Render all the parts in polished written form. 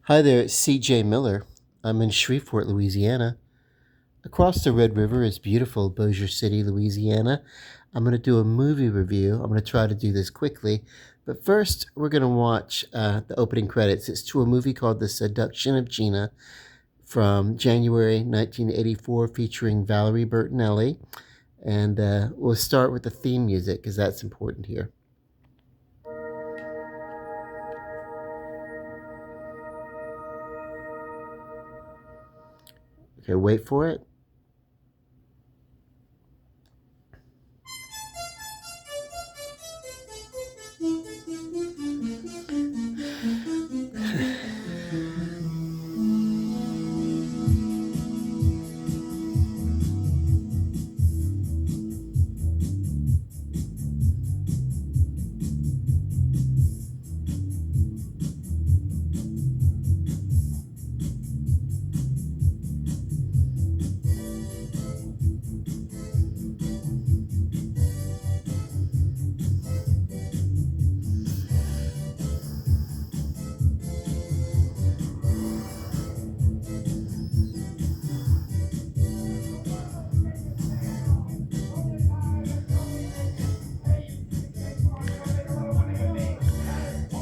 Hi there, it's CJ Miller. I'm in Shreveport, Louisiana. Across the Red River is beautiful Bossier City, Louisiana. I'm going to do a movie review. I'm going to try to do this quickly. But first, we're going to watch the opening credits. It's to a movie called The Seduction of Gina from January 1984, featuring Valerie Bertinelli. And we'll start with the theme music because that's important here. Okay, wait for it.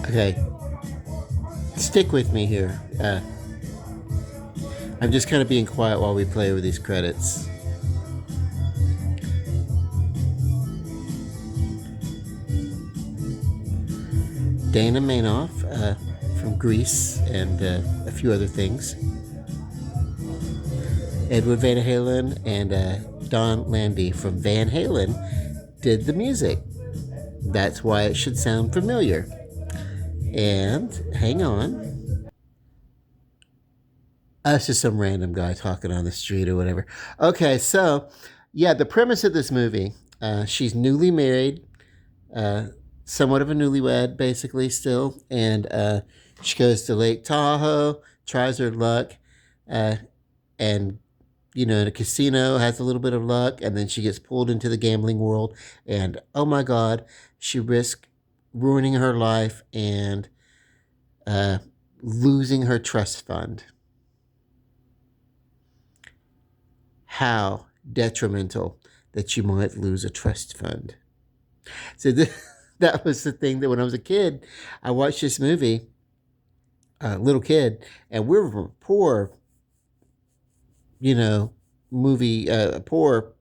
Okay, stick with me here. I'm just kind of being quiet while we play over these credits. Dana Manoff from Greece and a few other things. Edward Van Halen and Don Landy from Van Halen did the music. That's why it should sound familiar. And hang on. That's just some random guy talking on the street or whatever. Okay, so yeah, the premise of this movie, she's newly married, uh, somewhat of a newlywed, basically, still. And she goes to Lake Tahoe, tries her luck, uh, and in a casino, has a little bit of luck, and then she gets pulled into the gambling world. And oh my God, she risks ruining her life and uh, losing her trust fund. How detrimental that you might lose a trust fund. So that was the thing that when I was a kid, I watched this movie, little kid, and we were from a poor, you know, poor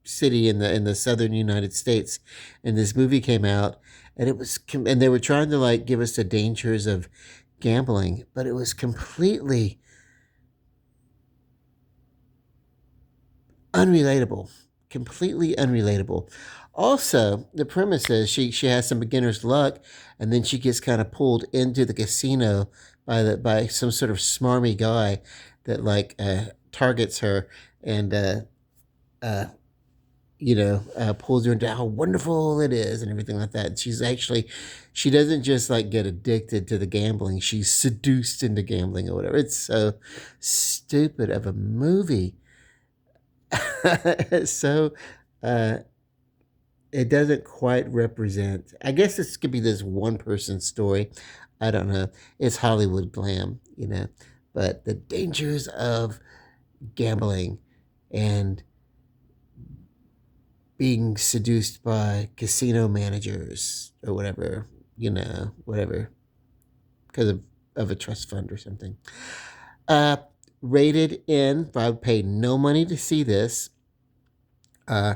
city in the southern United States, and this movie came out, and and they were trying to like give us the dangers of gambling, but it was unrelatable, completely unrelatable. Also, the premise is she has some beginner's luck, and then she gets kind of pulled into the casino by some sort of smarmy guy that like targets her and uh, pulls her into how wonderful it is and everything like that. She doesn't just like get addicted to the gambling; she's seduced into gambling or whatever. It's so stupid of a movie. So uh, it doesn't quite represent. I guess this could be this one person's story. I don't know. It's Hollywood glam, but the dangers of gambling and being seduced by casino managers or whatever, whatever, because of a trust fund or something. Uh, Rated in, I would pay no money to see this. Uh,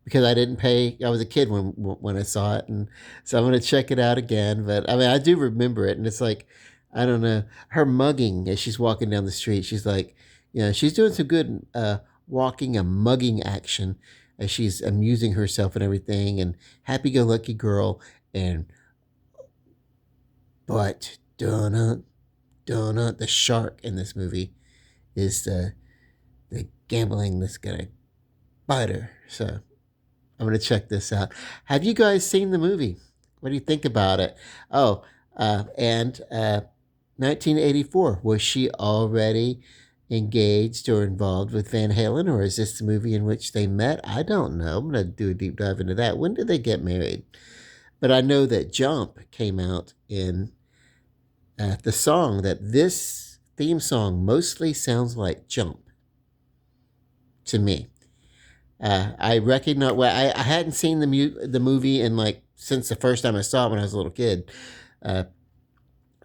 because I didn't pay. I was a kid when I saw it, and so I'm gonna check it out again. But I mean, I do remember it, and it's like, I don't know, her mugging as she's walking down the street. She's like, she's doing some good walking and mugging action as she's amusing herself and everything, and happy-go-lucky girl. And but donut donut, the shark in this movie is the gambling that's gonna bite her. So I'm gonna check this out. Have you guys seen the movie? What do you think about it? Oh, and 1984. Was she already engaged or involved with Van Halen, or is this the movie in which they met? I don't know. I'm gonna do a deep dive into that. When did they get married? But I know that Jump came out in The song that this theme song mostly sounds like Jump to me. I recognize. Well, I hadn't seen the movie in like since the first time I saw it when I was a little kid, uh,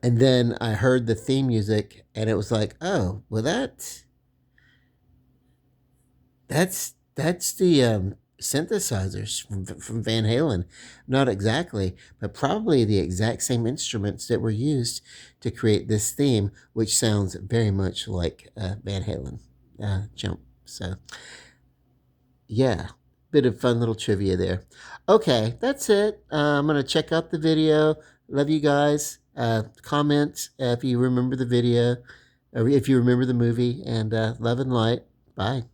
and then I heard the theme music, and it was like, oh, well, that's the synthesizers from Van Halen. Not exactly, but probably the exact same instruments that were used to create this theme, which sounds very much like Van Halen Jump. So yeah, bit of fun little trivia there. Okay, that's it. I'm gonna check out the video. Love you guys. Comment if you remember the video, or if you remember the movie. And love and light. Bye.